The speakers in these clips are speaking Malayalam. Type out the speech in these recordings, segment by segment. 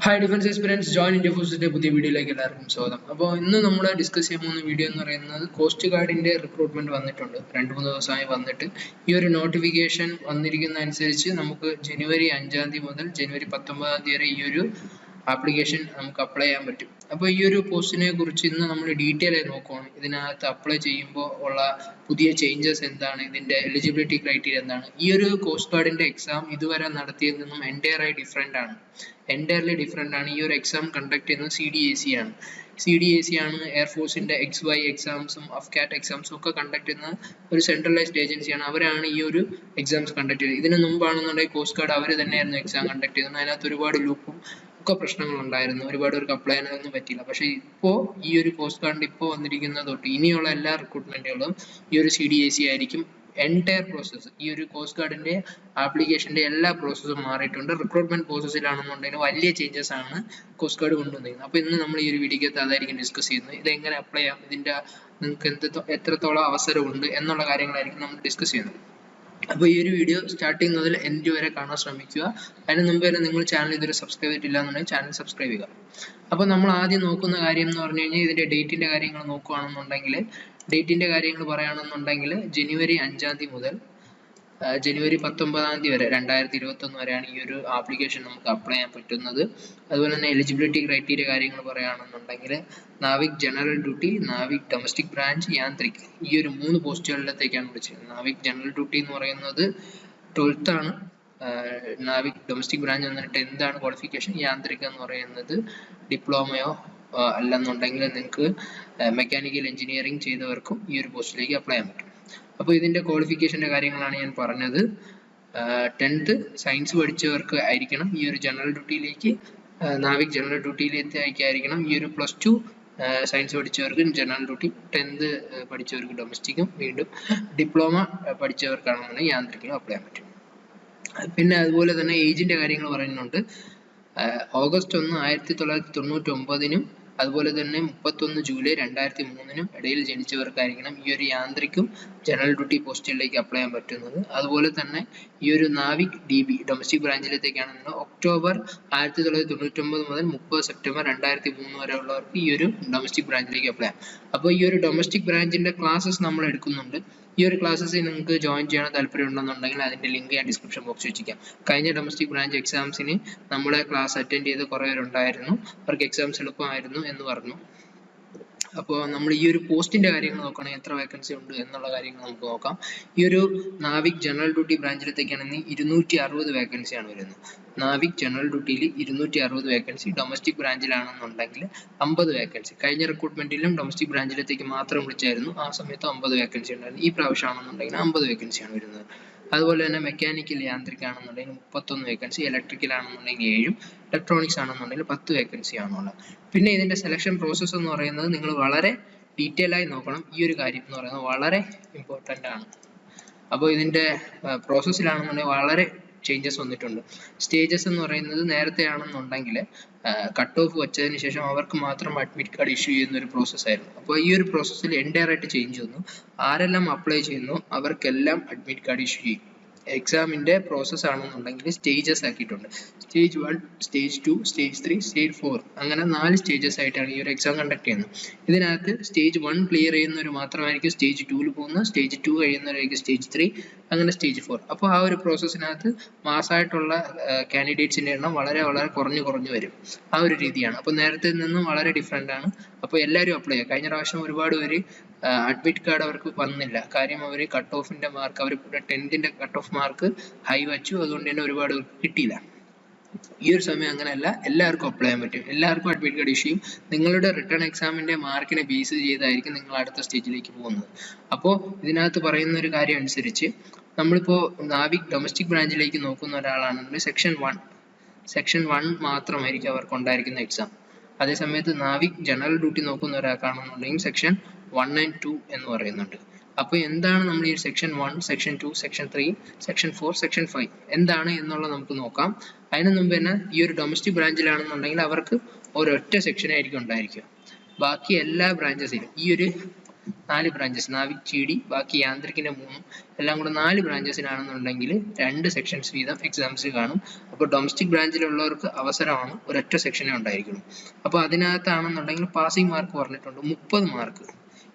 Hi defence experience join India ഫോഴ്സിന്റെ പുതിയ വീഡിയോയിലേക്ക് എല്ലാവർക്കും സ്വാഗതം. അപ്പോൾ ഇന്ന് നമ്മൾ ഡിസ്കസ് ചെയ്യാൻ പോകുന്ന വീഡിയോ എന്ന് പറയുന്നത് കോസ്റ്റ് ഗാർഡിന്റെ റിക്രൂട്ട്മെന്റ് വന്നിട്ടുണ്ട്. 2-3 ദിവസമായി വന്നിട്ട് ഈ ഒരു നോട്ടിഫിക്കേഷൻ വന്നിരിക്കുന്ന അനുസരിച്ച് നമുക്ക് ജനുവരി 5-ാം തീയതി മുതൽ ജനുവരി 19-ാം തീയതി വരെ ഈ ഒരു ആപ്ലിക്കേഷൻ നമുക്ക് അപ്ലൈ ചെയ്യാൻ പറ്റും. അപ്പോൾ ഈ ഒരു പോസ്റ്റിനെ കുറിച്ച് ഇന്ന് നമ്മൾ ഡീറ്റെയിൽ ആയി നോക്കുകയാണ്. ഇതിനകത്ത് അപ്ലൈ ചെയ്യുമ്പോൾ ഉള്ള പുതിയ ചേഞ്ചസ് എന്താണ്, ഇതിന്റെ എലിജിബിലിറ്റി ക്രൈറ്റീരിയ എന്താണ്. ഈ ഒരു കോസ്റ്റ് ഗാർഡിന്റെ എക്സാം ഇതുവരെ നടത്തിയതിൽ നിന്നും എൻറ്റയർലി ഡിഫറെന്റ് ആണ്. ഈ ഒരു എക്സാം കണ്ടക്ട് ചെയ്യുന്നത് CDAC ആണ് എയർഫോഴ്സിന്റെ XY എക്സാംസും അഫ്കാറ്റ് എക്സാംസും ഒക്കെ കണ്ടക്ട് ചെയ്യുന്ന ഒരു സെൻട്രലൈസ്ഡ് ഏജൻസിയാണ്. അവരാണ് ഈ ഒരു എക്സാംസ് കണ്ടക്ട് ചെയ്തത്. ഇതിന് മുമ്പാണെന്നുണ്ടെങ്കിൽ കോസ്റ്റ് ഗാർഡ് അവർ തന്നെയായിരുന്നു എക്സാം കണ്ടക്ട് ചെയ്തത്. അതിനകത്ത് ഒരുപാട് ലൂപ്പും ഒക്കെ പ്രശ്നങ്ങളുണ്ടായിരുന്നു. ഒരുപാട് പേർക്ക് അപ്ലൈ ചെയ്യാനൊന്നും പറ്റിയില്ല. പക്ഷേ ഇപ്പോൾ ഈ ഒരു കോസ്റ്റ് ഗാർഡിന്റെ ഇപ്പോൾ വന്നിരിക്കുന്ന തൊട്ട് ഇനിയുള്ള എല്ലാ റിക്രൂട്ട്മെന്റുകളും ഈ ഒരു CDAC ആയിരിക്കും. എൻറ്റയർ പ്രോസസ്സ് ഈ ഒരു കോസ്റ്റ് ഗാർഡിന്റെ ആപ്ലിക്കേഷന്റെ എല്ലാ പ്രോസസ്സും മാറിയിട്ടുണ്ട്. റിക്രൂട്ട്മെന്റ് പ്രോസസ്സിലാണെന്നുണ്ടെങ്കിൽ വലിയ ചേഞ്ചസ് ആണ് കോസ്റ്റ് ഗാർഡ് കൊണ്ടുവന്നിരിക്കുന്നത്. അപ്പോൾ ഇന്ന് നമ്മൾ ഈ ഒരു വീഡിയോക്കകത്ത് അതായിരിക്കും ഡിസ്കസ് ചെയ്യുന്നത്. ഇത് എങ്ങനെ അപ്ലൈ ചെയ്യാം, ഇതിന്റെ നിങ്ങൾക്ക് എത്രത്തോളം അവസരമുണ്ട് എന്നുള്ള കാര്യങ്ങളായിരിക്കും നമ്മൾ ഡിസ്കസ് ചെയ്യുന്നത്. അപ്പോൾ ഈ ഒരു വീഡിയോ സ്റ്റാർട്ടിങ് മുതൽ എൻഡ് വരെ കാണാൻ ശ്രമിക്കുക. അതിന് മുമ്പ് തന്നെ നിങ്ങൾ ചാനൽ ഇതുവരെ സബ്സ്ക്രൈബ് ചെയ്തിട്ടില്ല എന്നുണ്ടെങ്കിൽ ചാനൽ സബ്സ്ക്രൈബ് ചെയ്യുക. അപ്പോൾ നമ്മൾ ആദ്യം നോക്കുന്ന കാര്യം എന്ന് പറഞ്ഞു കഴിഞ്ഞാൽ ഇതിന്റെ ഡേറ്റിന്റെ കാര്യങ്ങൾ നോക്കുകയാണെന്നുണ്ടെങ്കിൽ പറയുകയാണെന്നുണ്ടെങ്കിൽ ജനുവരി 5-ാം തീയതി മുതൽ ജനുവരി 19-ാം തീയതി വരെ 2021 വരെയാണ് ഈ ഒരു ആപ്ലിക്കേഷൻ നമുക്ക് അപ്ലൈ ചെയ്യാൻ പറ്റുന്നത്. അതുപോലെ തന്നെ എലിജിബിലിറ്റി ക്രൈറ്റീരിയ കാര്യങ്ങൾ പറയുകയാണെന്നുണ്ടെങ്കിൽ Navik general duty, Navik domestic branch, Yantrik, ഈ ഒരു 3 പോസ്റ്റുകളിലത്തേക്കാണ് വിളിച്ചത്. നാവിക് ജനറൽ ഡ്യൂട്ടി എന്ന് പറയുന്നത് 12th ആണ്. നാവിക് ഡൊമസ്റ്റിക് ബ്രാഞ്ച് എന്നിട്ട് എന്താണ് ക്വാളിഫിക്കേഷൻ, യാന്ത്രിക് എന്ന് പറയുന്നത് ഡിപ്ലോമയോ അല്ലെന്നുണ്ടെങ്കിൽ നിങ്ങൾക്ക് മെക്കാനിക്കൽ എഞ്ചിനീയറിംഗ് ചെയ്തവർക്കും ഈ ഒരു പോസ്റ്റിലേക്ക് അപ്ലൈ ചെയ്യാൻ പറ്റും. അപ്പോൾ ഇതിന്റെ ക്വാളിഫിക്കേഷന്റെ കാര്യങ്ങളാണ് ഞാൻ പറഞ്ഞത്. 10th സയൻസ് പഠിച്ചവർക്ക് ആയിരിക്കണം ഈ ഒരു ജനറൽ ഡ്യൂട്ടിയിലേക്ക്, നാവിക് ജനറൽ ഡ്യൂട്ടിയിലേക്ക് ആയിരിക്കണം. ഈ ഒരു +2 സയൻസ് പഠിച്ചവർക്ക് ജനറൽ ഡ്യൂട്ടി, 10th പഠിച്ചവർക്ക് ഡൊമസ്റ്റിക്കും, വീണ്ടും ഡിപ്ലോമ പഠിച്ചവർക്കാണെന്നുണ്ടെങ്കിൽ യാന്ത്രിക്കിലും അപ്ലൈ ചെയ്യാൻ പറ്റും. പിന്നെ അതുപോലെ തന്നെ ഏജിന്റെ കാര്യങ്ങൾ പറയുന്നുണ്ട്. ഓഗസ്റ്റ് 1, 1999 അതുപോലെ തന്നെ 31 ജൂലൈ 2003 ഇടയിൽ ജനിച്ചവർക്കായിരിക്കണം ഈ ഒരു യാന്ത്രിക്കും ജനറൽ ഡ്യൂട്ടി പോസ്റ്റുകളിലേക്ക് അപ്ലൈ ചെയ്യാൻ പറ്റുന്നത്. അതുപോലെ തന്നെ ഈ ഒരു നാവിക് DB ഡൊമസ്റ്റിക് ബ്രാഞ്ചിലേക്കാണെന്നുണ്ടെങ്കിൽ ഒക്ടോബർ 1999 മുതൽ 30 സെപ്റ്റംബർ 2003 വരെ ഉള്ളവർക്ക് ഈ ഒരു ഡൊമസ്റ്റിക് ബ്രാഞ്ചിലേക്ക് അപ്ലൈ ചെയ്യാം. അപ്പോൾ ഈ ഒരു ഡൊമസ്റ്റിക് ബ്രാഞ്ചിന്റെ ക്ലാസ്സസ് നമ്മൾ എടുക്കുന്നുണ്ട്. ഈ ഒരു ക്ലാസ്സസിൽ നിങ്ങൾക്ക് ജോയിൻ ചെയ്യാൻ താല്പര്യം ഉണ്ടെന്നുണ്ടെങ്കിൽ അതിന്റെ ലിങ്ക് ഞാൻ ഡിസ്ക്രിപ്ഷൻ ബോക്സിൽ വെച്ചിരിക്കാം. കഴിഞ്ഞ ഡൊമസ്റ്റിക് ബ്രാഞ്ച് എക്സാംസിന് നമ്മളെ ക്ലാസ് അറ്റൻഡ് ചെയ്ത് കുറേ പേരുണ്ടായിരുന്നു. അവർക്ക് എക്സാംസ് എളുപ്പമായിരുന്നു എന്ന് പറഞ്ഞു. അപ്പോൾ നമ്മൾ ഈ ഒരു പോസ്റ്റിന്റെ കാര്യങ്ങൾ നോക്കുകയാണെങ്കിൽ എത്ര വേക്കൻസി ഉണ്ട് എന്നുള്ള കാര്യങ്ങൾ നമുക്ക് നോക്കാം. ഈ ഒരു നാവിക് ജനറൽ ഡ്യൂട്ടി ബ്രാഞ്ചിലത്തേക്കാണെങ്കിൽ 260 വേക്കൻസിയാണ് വരുന്നത്. നാവിക് ജനറൽ ഡ്യൂട്ടിയിൽ 260 വേക്കൻസി, ഡൊമസ്റ്റിക് ബ്രാഞ്ചിലാണെന്നുണ്ടെങ്കിൽ 50 വേക്കൻസി. കഴിഞ്ഞ റിക്രൂട്ട്മെന്റിലും ഡൊമസ്റ്റിക് ബ്രാഞ്ചിലത്തേക്ക് മാത്രം വിളിച്ചായിരുന്നു. ആ സമയത്ത് 50 വേക്കൻസി ഉണ്ടായിരുന്നു. ഈ പ്രാവശ്യമാണെന്നുണ്ടെങ്കിൽ 50 വേക്കൻസിയാണ് വരുന്നത്. അതുപോലെ തന്നെ മെക്കാനിക്കൽ യാന്ത്രിക് ആണെന്നുണ്ടെങ്കിൽ 31 വേക്കൻസി, ഇലക്ട്രിക്കൽ ആണെന്നുണ്ടെങ്കിൽ 7, ഇലക്ട്രോണിക്സ് ആണെന്നുണ്ടെങ്കിൽ 10 വേക്കൻസി ആണുള്ളത്. പിന്നെ ഇതിന്റെ സെലക്ഷൻ പ്രോസസ്സ് എന്ന് പറയുന്നത് നിങ്ങൾ വളരെ ഡീറ്റെയിൽ ആയി നോക്കണം. ഈ ഒരു കാര്യം എന്ന് പറയുന്നത് വളരെ ഇമ്പോർട്ടൻ്റ് ആണ്. അപ്പോൾ ഇതിന്റെ പ്രോസസ്സിലാണെന്നുണ്ടെങ്കിൽ വളരെ ചേഞ്ചസ് വന്നിട്ടുണ്ട്. സ്റ്റേജസ് എന്ന് പറയുന്നത് നേരത്തെ ആണെന്നുണ്ടെങ്കിൽ കട്ട് ഓഫ് വെച്ചതിന് ശേഷം അവർക്ക് മാത്രം അഡ്മിറ്റ് കാർഡ് ഇഷ്യൂ ചെയ്യുന്ന ഒരു പ്രോസസ് ആയിരുന്നു. അപ്പോൾ ഈ ഒരു പ്രോസസ്സിൽ എൻറ്റയർ ആയിട്ട് ചേഞ്ച് വന്നു. ആരെല്ലാം അപ്ലൈ ചെയ്യുന്നു അവർക്കെല്ലാം അഡ്മിറ്റ് കാർഡ് ഇഷ്യൂ ചെയ്യും. എക്സാമിന്റെ പ്രോസസ് ആണെന്നുണ്ടെങ്കിൽ സ്റ്റേജസ് ആക്കിയിട്ടുണ്ട്. സ്റ്റേജ് 1, സ്റ്റേജ് 2, സ്റ്റേജ് 3, സ്റ്റേജ് 4 അങ്ങനെ 4 സ്റ്റേജസ് ആയിട്ടാണ് ഈ ഒരു എക്സാം കണ്ടക്ട് ചെയ്യുന്നത്. ഇതിനകത്ത് സ്റ്റേജ് 1 ക്ലിയർ ചെയ്യുന്നവർ മാത്രമായിരിക്കും സ്റ്റേജ് 2 പോകുന്നത്, സ്റ്റേജ് 2 കഴിയുന്നവരായിരിക്കും സ്റ്റേജ് 3, അങ്ങനെ സ്റ്റേജ് 4. അപ്പോൾ ആ ഒരു പ്രോസസ്സിനകത്ത് മാസമായിട്ടുള്ള കാൻഡിഡേറ്റ്സിന്റെ എണ്ണം വളരെ വളരെ കുറഞ്ഞു വരും. ആ ഒരു രീതിയാണ്. അപ്പോൾ നേരത്തെ നിന്നും വളരെ ഡിഫറെന്റ് ആണ്. അപ്പോൾ എല്ലാവരും അപ്ലൈ ചെയ്യുക. കഴിഞ്ഞ പ്രാവശ്യം ഒരുപാട് പേര് അഡ്മിറ്റ് കാർഡ് അവർക്ക് വന്നില്ല. കാര്യം അവർ കട്ട് ഓഫിന്റെ മാർക്ക്, അവർ 10th cut off mark high വച്ചു, അതുകൊണ്ട് തന്നെ ഒരുപാട് കിട്ടിയില്ല. ഈ ഒരു സമയം അങ്ങനെയല്ല, എല്ലാവർക്കും അപ്ലൈ ചെയ്യാൻ പറ്റും. എല്ലാവർക്കും അഡ്മിറ്റ് കാർഡ് ഇഷ്യൂ ചെയ്യും. നിങ്ങളുടെ റിട്ടേൺ എക്സാമിന്റെ മാർക്കിനെ ബേസ് ചെയ്തായിരിക്കും നിങ്ങൾ അടുത്ത സ്റ്റേജിലേക്ക് പോകുന്നത്. അപ്പോൾ ഇതിനകത്ത് പറയുന്ന ഒരു കാര്യം അനുസരിച്ച് നമ്മളിപ്പോൾ നാവിക് ഡൊമസ്റ്റിക് ബ്രാഞ്ചിലേക്ക് നോക്കുന്ന ഒരാളാണെങ്കിൽ സെക്ഷൻ 1 മാത്രമായിരിക്കും അവർക്ക് ഉണ്ടായിരിക്കുന്ന എക്സാം. അതേസമയത്ത് നാവിക് ജനറൽ ഡ്യൂട്ടി നോക്കുന്ന ഒരാൾക്കാണെന്നുണ്ടെങ്കിൽ സെക്ഷൻ 1 and 2 എന്ന് പറയുന്നുണ്ട്. അപ്പോൾ എന്താണ് നമ്മൾ ഈ section 1, section 2, section 3, section 4, section 5 എന്താണ് എന്നുള്ളത് നമുക്ക് നോക്കാം. അതിന് മുമ്പ് തന്നെ ഈ ഒരു ഡൊമസ്റ്റിക് ബ്രാഞ്ചിലാണെന്നുണ്ടെങ്കിൽ അവർക്ക് ഒരൊറ്റ സെക്ഷൻ ആയിരിക്കും ഉണ്ടായിരിക്കുക. ബാക്കി എല്ലാ ബ്രാഞ്ചസിലും ഈ ഒരു 4 ബ്രാഞ്ചസ്, നാവിക് GD, ബാക്കി യാന്ത്രിക്കിന്റെ 3, എല്ലാം കൂടെ 4 ബ്രാഞ്ചസിലാണെന്നുണ്ടെങ്കിൽ 2 സെക്ഷൻസ് വീതം എക്സാംസ് കാണും. അപ്പോൾ ഡൊമസ്റ്റിക് ബ്രാഞ്ചിലുള്ളവർക്ക് അവസരമാണ്, ഒരൊറ്റ സെക്ഷനേ ഉണ്ടായിരിക്കുള്ളൂ. അപ്പോൾ അതിനകത്താണെന്നുണ്ടെങ്കിൽ പാസിംഗ് മാർക്ക് പറഞ്ഞിട്ടുണ്ട് 30 മാർക്ക്.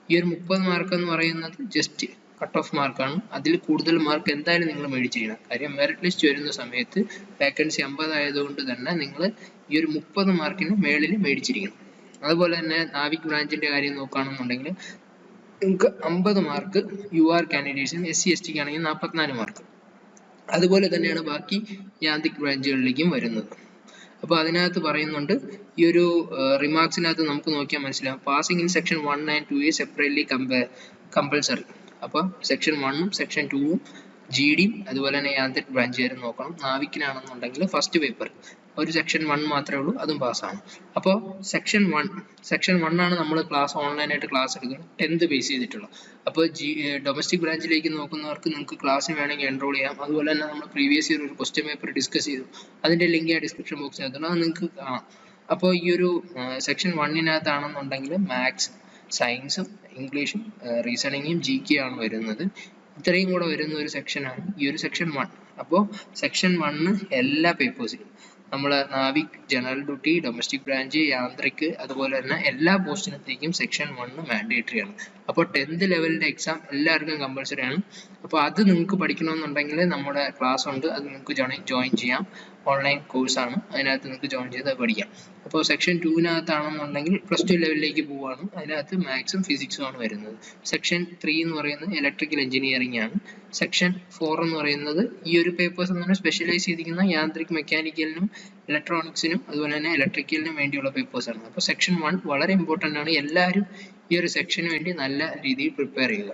ഈ ഒരു 30 മാർക്ക് എന്ന് പറയുന്നത് ജസ്റ്റ് കട്ട് ഓഫ് മാർക്കാണ്. അതിൽ കൂടുതൽ മാർക്ക് എന്തായാലും നിങ്ങൾ മേടിച്ചിരിക്കണം. കാര്യം മെറിറ്റ് ലിസ്റ്റ് വരുന്ന സമയത്ത് വേക്കൻസി 50 ആയതുകൊണ്ട് തന്നെ നിങ്ങൾ ഈ ഒരു 30 മാർക്കിന് മേളിൽ മേടിച്ചിരിക്കണം. അതുപോലെ തന്നെ നാവിക് ബ്രാഞ്ചിന്റെ കാര്യം നോക്കുകയാണെന്നുണ്ടെങ്കിൽ നിങ്ങൾക്ക് 50 മാർക്ക് UR കാൻഡിഡേറ്റ്സിന്, SC ST ആണെങ്കിൽ 44 മാർക്ക്. അതുപോലെ തന്നെയാണ് ബാക്കി യാന്ത്രിക് ബ്രാഞ്ചുകളിലേക്കും വരുന്നത്. അപ്പോൾ അതിനകത്ത് പറയുന്നുണ്ട്, ഈ ഒരു റിമാർക്സിനകത്ത് നമുക്ക് നോക്കിയാൽ മനസ്സിലാവും, passing in section 1 and 2 separately compulsory. അപ്പോൾ സെക്ഷൻ 1ഉം സെക്ഷൻ 2ഉം GDയും അതുപോലെ തന്നെ യാന്ത്രിക് ബ്രാഞ്ചുകാരും നോക്കണം. നാവിക്കിനാണെന്നുണ്ടെങ്കിൽ ഫസ്റ്റ് പേപ്പർ ഒരു സെക്ഷൻ 1 മാത്രമേ ഉള്ളൂ, അതും പാസ്സാണ്. അപ്പോൾ സെക്ഷൻ 1 ആണ് നമ്മൾ ക്ലാസ് ഓൺലൈനായിട്ട് ക്ലാസ് എടുക്കുന്നത്, 10th ബേസ് ചെയ്തിട്ടുള്ള. അപ്പോൾ ഡൊമസ്റ്റിക് ബ്രാഞ്ചിലേക്ക് നോക്കുന്നവർക്ക് നിങ്ങൾക്ക് ക്ലാസ്സിന് വേണമെങ്കിൽ എൻറോൾ ചെയ്യാം. അതുപോലെ തന്നെ നമ്മൾ പ്രീവിയസ് ഇയർ ഒരു ക്വസ്റ്റ്യൻ പേപ്പർ ഡിസ്കസ് ചെയ്തു, അതിൻ്റെ ലിങ്ക് ഞാൻ ഡിസ്ക്രിപ്ഷൻ ബോക്സിനകത്തുണ്ട്, അത് നിങ്ങൾക്ക് കാണാം. അപ്പോൾ ഈ ഒരു സെക്ഷൻ 1-നകത്താണെന്നുണ്ടെങ്കിൽ മാത്സ്, സയൻസും ഇംഗ്ലീഷും റീസണിങ്ങും GK ആണ് വരുന്നത്. ഇത്രയും കൂടെ വരുന്ന ഒരു സെക്ഷനാണ് ഈ ഒരു സെക്ഷൻ 1. അപ്പോൾ സെക്ഷൻ 1 എല്ലാ പേപ്പേഴ്സിലും നമ്മൾ Navik, general duty, domestic branch, Yantrik, അതുപോലെ തന്നെ എല്ലാ പോസ്റ്റിനത്തേക്കും സെക്ഷൻ 1 മാൻഡേറ്ററി ആണ്. അപ്പോൾ 10th ലെവലിൻ്റെ എക്സാം എല്ലാവർക്കും കമ്പൽസറി ആണ്. അപ്പോൾ അത് നിങ്ങൾക്ക് പഠിക്കണമെന്നുണ്ടെങ്കിൽ നമ്മുടെ ക്ലാസ് ഉണ്ട്, അത് നിങ്ങൾക്ക് ജോയിൻ ചെയ്യാം. ഓൺലൈൻ കോഴ്സാണ്, അതിനകത്ത് നിങ്ങൾക്ക് ജോയിൻ ചെയ്ത് പഠിക്കാം. അപ്പോൾ സെക്ഷൻ 2-നകത്താണെന്നുണ്ടെങ്കിൽ +2 ലെവലിലേക്ക് പോവുകയാണ്. അതിനകത്ത് മാത്സും ഫിസിക്സും ആണ് വരുന്നത്. സെക്ഷൻ 3 എന്ന് പറയുന്നത് ഇലക്ട്രിക്കൽ എഞ്ചിനീയറിംഗ് ആണ്. സെക്ഷൻ 4 എന്ന് പറയുന്നത് ഈ ഒരു പേപ്പേഴ്സ് എന്ന് പറഞ്ഞാൽ സ്പെഷ്യലൈസ് ചെയ്തിരിക്കുന്ന യാന്ത്രിക്, മെക്കാനിക്കലിനും ഇലക്ട്രോണിക്സിനും അതുപോലെ തന്നെ ഇലക്ട്രിക്കലിനും വേണ്ടിയുള്ള പേപ്പേഴ്സാണ്. അപ്പോൾ സെക്ഷൻ 1 വളരെ ഇമ്പോർട്ടൻ്റ് ആണ്. എല്ലാവരും ഈ ഒരു സെക്ഷന് വേണ്ടി നല്ല രീതിയിൽ പ്രിപ്പയർ ചെയ്യുക.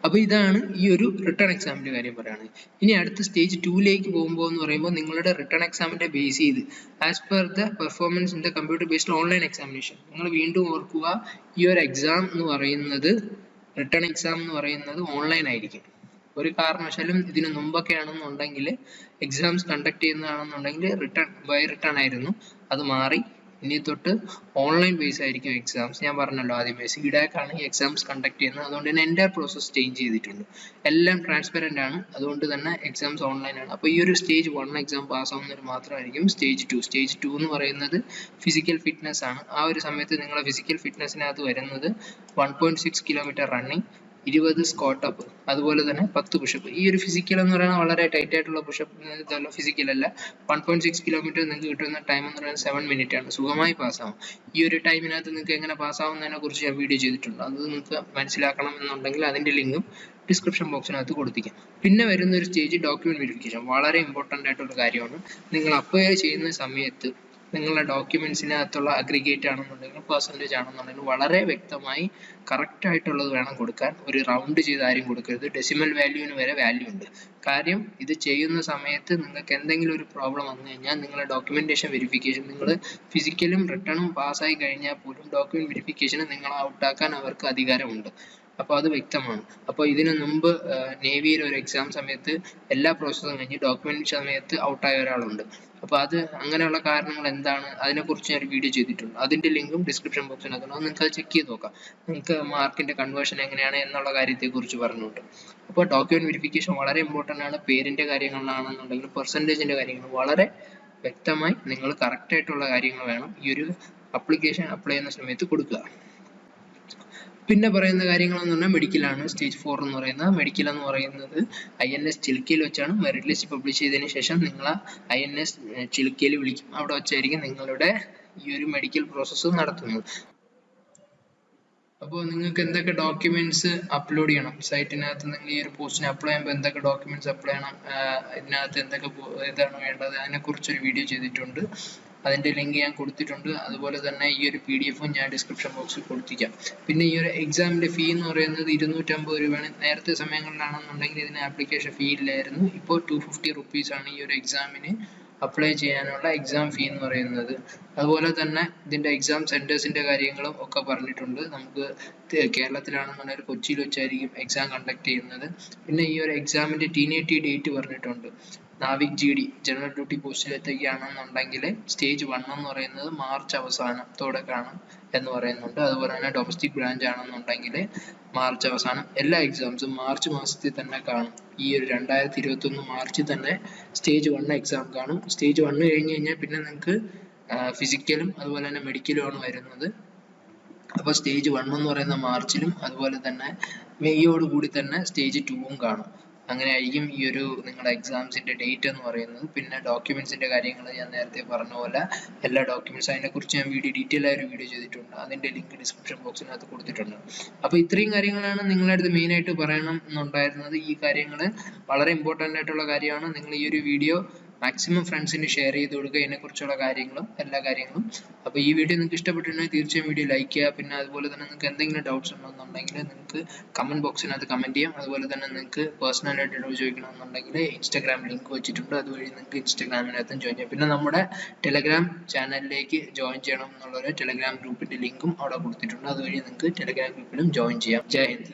അപ്പോൾ ഇതാണ് ഈ ഒരു റിട്ടേൺ എക്സാമിൻ്റെ കാര്യം പറയുകയാണെങ്കിൽ. ഇനി അടുത്ത സ്റ്റേജ് 2ലേക്ക് പോകുമ്പോൾ എന്ന് പറയുമ്പോൾ നിങ്ങളുടെ റിട്ടേൺ എക്സാമിൻ്റെ ബേസ് ചെയ്ത് as per the performance in the computer based online examination. നിങ്ങൾ വീണ്ടും ഓർക്കുക, ഈ ഒരു എക്സാം എന്ന് പറയുന്നത്, റിട്ടേൺ എക്സാം എന്ന് പറയുന്നത് ഓൺലൈൻ ആയിരിക്കും. ഒരു കാരണവശാലും ഇതിന് മുമ്പൊക്കെ ആണെന്നുണ്ടെങ്കിൽ എക്സാംസ് കണ്ടക്ട് ചെയ്യുന്നതാണെന്നുണ്ടെങ്കിൽ റിട്ടേൺ ആയിരുന്നു, അത് മാറി ഇനി തൊട്ട് ഓൺലൈൻ ബേസ് ആയിരിക്കും എക്സാംസ്. ഞാൻ പറഞ്ഞല്ലോ ആദ്യമേ CDAC ആണ് ഈ എക്സാംസ് കണ്ടക്ട് ചെയ്യുന്നത്, അതുകൊണ്ട് തന്നെ എൻ്റെ പ്രോസസ് ചേഞ്ച് ചെയ്തിട്ടുണ്ട്. എല്ലാം ട്രാൻസ്പെറൻ്റ് ആണ്, അതുകൊണ്ട് തന്നെ എക്സാംസ് ഓൺലൈൻ ആണ്. അപ്പോൾ ഈ ഒരു സ്റ്റേജ് 1 എക്സാം പാസ്സാവുന്നവർ മാത്രമായിരിക്കും സ്റ്റേജ് 2 എന്ന് പറയുന്നത് ഫിസിക്കൽ ഫിറ്റ്നസ് ആണ്. ആ ഒരു സമയത്ത് നിങ്ങളുടെ ഫിസിക്കൽ ഫിറ്റ്നസിനകത്ത് വരുന്നത് 1.6 കിലോമീറ്റർ റണ്ണിങ്, 20 സ്ക്വാട്ട് അപ്പ്, അതുപോലെ തന്നെ 10 പുഷപ്പ്. ഈ ഒരു ഫിസിക്കൽ എന്ന് പറയുന്നത് വളരെ ടൈറ്റ് ആയിട്ടുള്ള പുഷപ്പ് ഫിസിക്കൽ അല്ല. 1.6 കിലോമീറ്റർ നിങ്ങൾക്ക് കിട്ടുന്ന ടൈം എന്ന് പറയുന്നത് 7 മിനിറ്റ് ആണ്. സുഖമായി പാസ്സാവും. ഈ ഒരു ടൈമിനകത്ത് നിങ്ങൾക്ക് എങ്ങനെ പാസ്സാവുന്നതിനെ കുറിച്ച് ഞാൻ വീഡിയോ ചെയ്തിട്ടുണ്ട്, അത് നിങ്ങൾക്ക് മനസ്സിലാക്കണം എന്നുണ്ടെങ്കിൽ അതിൻ്റെ ലിങ്കും ഡിസ്ക്രിപ്ഷൻ ബോക്സിനകത്ത് കൊടുത്തിരിക്കാം. പിന്നെ വരുന്ന ഒരു സ്റ്റേജ് ഡോക്യുമെന്റ് വെരിഫിക്കേഷൻ, വളരെ ഇമ്പോർട്ടൻ്റ് ആയിട്ടുള്ള കാര്യമാണ്. നിങ്ങൾ അപ്ലൈ ചെയ്യുന്ന സമയത്ത് നിങ്ങളുടെ ഡോക്യുമെന്റ്സിനകത്തുള്ള അഗ്രിഗേറ്റ് ആണെന്നുണ്ടെങ്കിലും പെർസെൻറ്റേജ് ആണെന്നുണ്ടെങ്കിലും വളരെ വ്യക്തമായി കറക്റ്റ് ആയിട്ടുള്ളത് വേണം കൊടുക്കാൻ. ഒരു റൗണ്ട് ചെയ്ത് ആരും കൊടുക്കരുത്. ഡെസിമൽ വാല്യൂവിന് വരെ വാല്യൂ ഉണ്ട്. കാര്യം ഇത് ചെയ്യുന്ന സമയത്ത് നിങ്ങൾക്ക് എന്തെങ്കിലും ഒരു പ്രോബ്ലം വന്നു കഴിഞ്ഞാൽ നിങ്ങളുടെ ഡോക്യുമെന്റേഷൻ വെരിഫിക്കേഷൻ, നിങ്ങൾ ഫിസിക്കലും റിട്ടേണും പാസ്സായി കഴിഞ്ഞാൽ പോലും ഡോക്യുമെന്റ് വെരിഫിക്കേഷന് നിങ്ങളെ ഔട്ടാക്കാൻ അവർക്ക് അധികാരമുണ്ട്. അപ്പോൾ അത് വ്യക്തമാണ്. അപ്പോൾ ഇതിനു മുമ്പ് നേവിയിൽ ഒരു എക്സാം സമയത്ത് എല്ലാ പ്രോസസ്സും കഴിഞ്ഞ് ഡോക്യുമെന്റ് സമയത്ത് ഔട്ടായ ഒരാളുണ്ട്. അപ്പോൾ അത് അങ്ങനെയുള്ള കാരണങ്ങൾ എന്താണ്, അതിനെക്കുറിച്ച് ഞാൻ വീഡിയോ ചെയ്തിട്ടുണ്ട്, അതിൻ്റെ ലിങ്കും ഡിസ്ക്രിപ്ഷൻ ബോക്സിനകത്തുണ്ട്. അത് നിങ്ങൾക്ക് അത് ചെക്ക് ചെയ്ത് നോക്കാം. നിങ്ങൾക്ക് മാർക്കിൻ്റെ കൺവേർഷൻ എങ്ങനെയാണ് എന്നുള്ള കാര്യത്തെക്കുറിച്ച് പറഞ്ഞിട്ടുണ്ട്. അപ്പോൾ ഡോക്യുമെന്റ് വെരിഫിക്കേഷൻ വളരെ ഇമ്പോർട്ടൻ്റ് ആണ്. പേരിൻ്റെ കാര്യങ്ങളിലാണെന്നുണ്ടെങ്കിലും പെർസെൻറ്റേജിൻ്റെ കാര്യങ്ങൾ വളരെ വ്യക്തമായി നിങ്ങൾ കറക്റ്റ് ആയിട്ടുള്ള കാര്യങ്ങൾ വേണം ഈ ഒരു അപ്ലിക്കേഷൻ അപ്ലൈ ചെയ്യുന്ന സമയത്ത് കൊടുക്കുക. പിന്നെ പറയുന്ന കാര്യങ്ങളെന്ന് പറഞ്ഞാൽ മെഡിക്കലാണ്. സ്റ്റേജ് 4 എന്ന് പറയുന്നത് മെഡിക്കൽ എന്ന് പറയുന്നത് INS ചിൽക്കയിൽ വെച്ചാണ്. മെറിറ്റ് ലിസ്റ്റ് പബ്ലിഷ് ചെയ്തതിന് ശേഷം നിങ്ങളെ INS ചിൽക്കയിൽ വിളിക്കും. അവിടെ വെച്ചായിരിക്കും നിങ്ങളുടെ ഈ ഒരു മെഡിക്കൽ പ്രോസസ്സ് നടത്തുന്നത്. അപ്പോൾ നിങ്ങൾക്ക് എന്തൊക്കെ ഡോക്യുമെന്റ്സ് അപ്ലോഡ് ചെയ്യണം സൈറ്റിനകത്ത്, നിങ്ങൾ ഈ ഒരു പോസ്റ്റിന് അപ്ലൈ ചെയ്യുമ്പോൾ എന്തൊക്കെ ഡോക്യുമെന്റ്സ് അപ്ലൈ ചെയ്യണം, ഇതിനകത്ത് എന്തൊക്കെ ഇതാണ് വേണ്ടത്, അതിനെക്കുറിച്ചൊരു വീഡിയോ ചെയ്തിട്ടുണ്ട്. അതിൻ്റെ ലിങ്ക് ഞാൻ കൊടുത്തിട്ടുണ്ട്. അതുപോലെ തന്നെ ഈ ഒരു PDF-ഉം ഞാൻ ഡിസ്ക്രിപ്ഷൻ ബോക്സിൽ കൊടുത്തിരിക്കാം. പിന്നെ ഈ ഒരു എക്സാമിൻ്റെ ഫീ എന്ന് പറയുന്നത് 250 രൂപയാണ്. നേരത്തെ സമയങ്ങളിലാണെന്നുണ്ടെങ്കിൽ ഇതിന് ആപ്ലിക്കേഷൻ ഫീ ഇല്ലായിരുന്നു. ഇപ്പോൾ 250 റുപ്പീസാണ് ഈ ഒരു എക്സാമിന് അപ്ലൈ ചെയ്യാനുള്ള എക്സാം ഫീ എന്ന് പറയുന്നത്. അതുപോലെ തന്നെ ഇതിൻ്റെ എക്സാം സെൻറ്റേഴ്സിൻ്റെ കാര്യങ്ങളും ഒക്കെ പറഞ്ഞിട്ടുണ്ട്. നമുക്ക് കേരളത്തിലാണെന്നുണ്ടെങ്കിൽ കൊച്ചിയിൽ വെച്ചായിരിക്കും എക്സാം കണ്ടക്ട് ചെയ്യുന്നത്. പിന്നെ ഈ ഒരു എക്സാമിൻ്റെ TNT ഡേറ്റ് പറഞ്ഞിട്ടുണ്ട്. നാവിക് GD ജനറൽ ഡ്യൂട്ടി പോസ്റ്റിലെത്തുകയാണെന്നുണ്ടെങ്കിൽ സ്റ്റേജ് 1 എന്ന് പറയുന്നത് മാർച്ച് അവസാനത്തോടെ കാണും എന്ന് പറയുന്നുണ്ട്. അതുപോലെ തന്നെ ഡൊമസ്റ്റിക് ബ്രാഞ്ച് ആണെന്നുണ്ടെങ്കിൽ മാർച്ച് അവസാനം. എല്ലാ എക്സാംസും മാർച്ച് മാസത്തിൽ തന്നെ കാണും. ഈ ഒരു 2021 മാർച്ചിൽ തന്നെ സ്റ്റേജ് 1 എക്സാം കാണും. സ്റ്റേജ് 1 കഴിഞ്ഞ് കഴിഞ്ഞാൽ പിന്നെ നിങ്ങൾക്ക് ഫിസിക്കലും അതുപോലെ തന്നെ മെഡിക്കലും ആണ് വരുന്നത്. അപ്പോൾ സ്റ്റേജ് 1 എന്ന് പറയുന്ന മാർച്ചിലും അതുപോലെ തന്നെ മെയ്യോട് കൂടി തന്നെ സ്റ്റേജ് 2ഉം കാണും. അങ്ങനെ ആയിരിക്കും ഈ ഒരു നിങ്ങളുടെ എക്സാംസിന്റെ ഡേറ്റ് എന്ന് പറയുന്നത്. പിന്നെ ഡോക്യുമെന്റ്സിന്റെ കാര്യങ്ങൾ ഞാൻ നേരത്തെ പറഞ്ഞ പോലെ എല്ലാ ഡോക്യുമെന്റ്സ് അതിനെക്കുറിച്ച് ഞാൻ ഡീറ്റെയിൽ ആയ ഒരു വീഡിയോ ചെയ്തിട്ടുണ്ട്. അതിന്റെ ലിങ്ക് ഡിസ്ക്രിപ്ഷൻ ബോക്സിനകത്ത് കൊടുത്തിട്ടുണ്ട്. അപ്പോൾ ഇത്രയും കാര്യങ്ങളാണ് നിങ്ങളുടെ അടുത്ത് മെയിൻ ആയിട്ട് പറയണം എന്നുണ്ടായിരുന്നത്. ഈ കാര്യങ്ങൾ വളരെ ഇമ്പോർട്ടൻ്റ് ആയിട്ടുള്ള കാര്യമാണ്. നിങ്ങൾ ഈ ഒരു വീഡിയോ മാക്സിമം ഫ്രണ്ട്സിന് ഷെയർ ചെയ്ത് കൊടുക്കുക, ഇതിനെക്കുറിച്ചുള്ള കാര്യങ്ങളും എല്ലാ കാര്യങ്ങളും. അപ്പോൾ ഈ വീഡിയോ നിങ്ങൾക്ക് ഇഷ്ടപ്പെട്ടിട്ടുണ്ടെങ്കിൽ തീർച്ചയായും വീഡിയോ ലൈക്ക് ചെയ്യുക. പിന്നെ അതുപോലെ തന്നെ നിങ്ങൾക്ക് എന്തെങ്കിലും ഡൗട്ട്സ് ഉണ്ടെന്നുണ്ടെങ്കിൽ നിങ്ങൾക്ക് കമന്റ് ബോക്സിനകത്ത് കമന്റ് ചെയ്യാം. അതുപോലെ തന്നെ നിങ്ങൾക്ക് പേഴ്സണലായിട്ട് ചോദിക്കണമെന്നുണ്ടെങ്കിൽ ഇൻസ്റ്റാഗ്രാം ലിങ്ക് വെച്ചിട്ടുണ്ട്, അതുവഴി നിങ്ങൾക്ക് ഇൻസ്റ്റാഗ്രാമിനകത്തും ജോയിൻ ചെയ്യാം. പിന്നെ നമ്മുടെ ടെലഗ്രാം ചാനലിലേക്ക് ജോയിൻ ചെയ്യണം എന്നുള്ളൊരു ടെലഗ്രാം ഗ്രൂപ്പിന്റെ ലിങ്കും അവിടെ കൊടുത്തിട്ടുണ്ട്, അതുവഴി നിങ്ങൾക്ക് ടെലഗ്രാം ഗ്രൂപ്പിലും ജോയിൻ ചെയ്യാം. ജയ് ഹിന്ദ്.